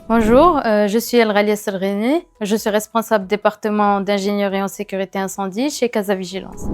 Bonjour, je suis El Ghalia Selgheni, je suis responsable département d'ingénierie en sécurité incendie chez Casa Vigilance.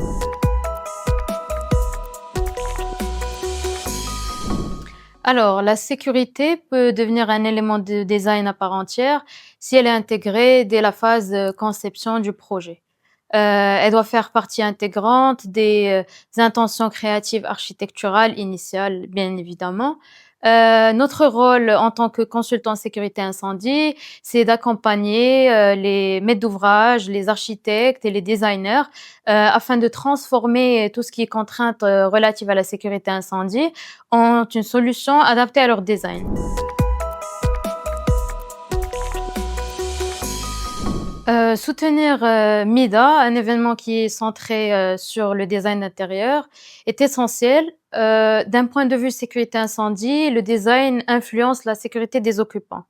Alors, la sécurité peut devenir un élément de design à part entière si elle est intégrée dès la phase conception du projet. Elle doit faire partie intégrante des intentions créatives architecturales initiales, bien évidemment. Notre rôle en tant que consultant sécurité incendie, c'est d'accompagner les maîtres d'ouvrage, les architectes et les designers afin de transformer tout ce qui est contrainte relative à la sécurité incendie en une solution adaptée à leur design. Soutenir, MIDA, un événement qui est centré, sur le design intérieur, est essentiel. D'un point de vue sécurité incendie, le design influence la sécurité des occupants.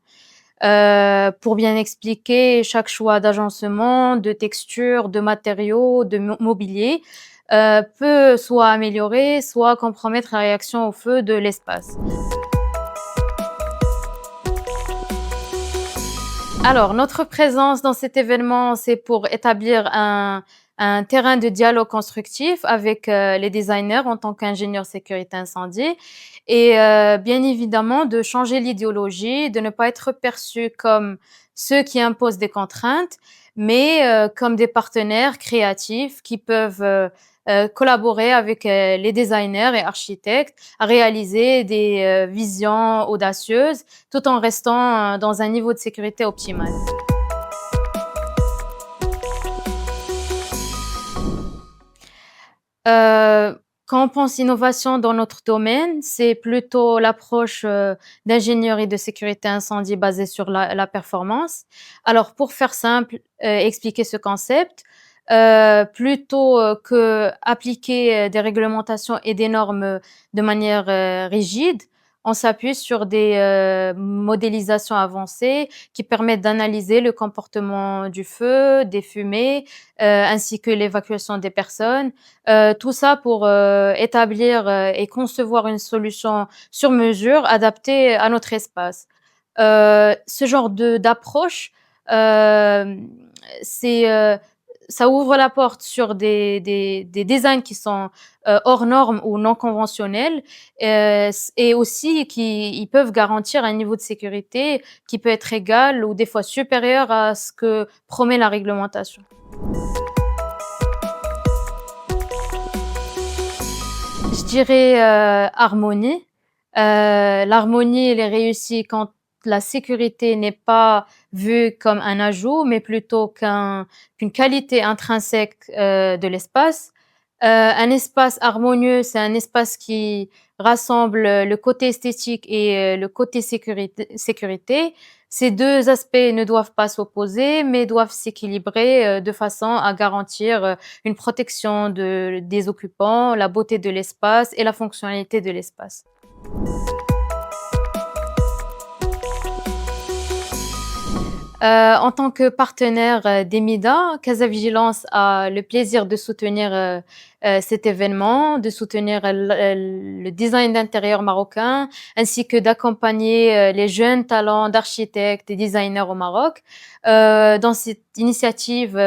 Pour bien expliquer, chaque choix d'agencement, de texture, de matériaux, de mobilier, peut soit améliorer, soit compromettre la réaction au feu de l'espace. Alors, notre présence dans cet événement, c'est pour établir un terrain de dialogue constructif avec les designers en tant qu'ingénieurs sécurité incendie et bien évidemment de changer l'idéologie, de ne pas être perçus comme ceux qui imposent des contraintes, mais comme des partenaires créatifs qui peuvent collaborer avec les designers et architectes à réaliser des visions audacieuses tout en restant dans un niveau de sécurité optimal. Quand on pense innovation dans notre domaine, c'est plutôt l'approche d'ingénierie de sécurité incendie basée sur la performance. Alors, pour faire simple, expliquer ce concept, plutôt que appliquer des réglementations et des normes de manière rigide, on s'appuie sur des modélisations avancées qui permettent d'analyser le comportement du feu, des fumées, ainsi que l'évacuation des personnes. Tout ça pour établir et concevoir une solution sur mesure adaptée à notre espace. Ce genre d'approche, hem, c'est, ça ouvre la porte sur des designs qui sont hors normes ou non conventionnels, et aussi qui ils peuvent garantir un niveau de sécurité qui peut être égal ou des fois supérieur à ce que promet la réglementation. Je dirais, harmonie. L'harmonie, elle est réussie quand la sécurité n'est pas vue comme un ajout, mais plutôt qu'une qualité intrinsèque, de l'espace. Un espace harmonieux, c'est un espace qui rassemble, le côté esthétique et le côté sécurité. Ces 2 aspects ne doivent pas s'opposer, mais doivent s'équilibrer, de façon à garantir, une protection des occupants, la beauté de l'espace et la fonctionnalité de l'espace. En tant que partenaire, d'Emida, Casa Vigilance a le plaisir de soutenir, cet événement, de soutenir le design d'intérieur marocain, ainsi que d'accompagner, les jeunes talents d'architectes et designers au Maroc, dans cette initiative,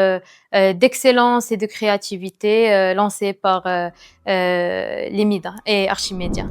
d'excellence et de créativité, lancée par, l'Emida et Archimedia.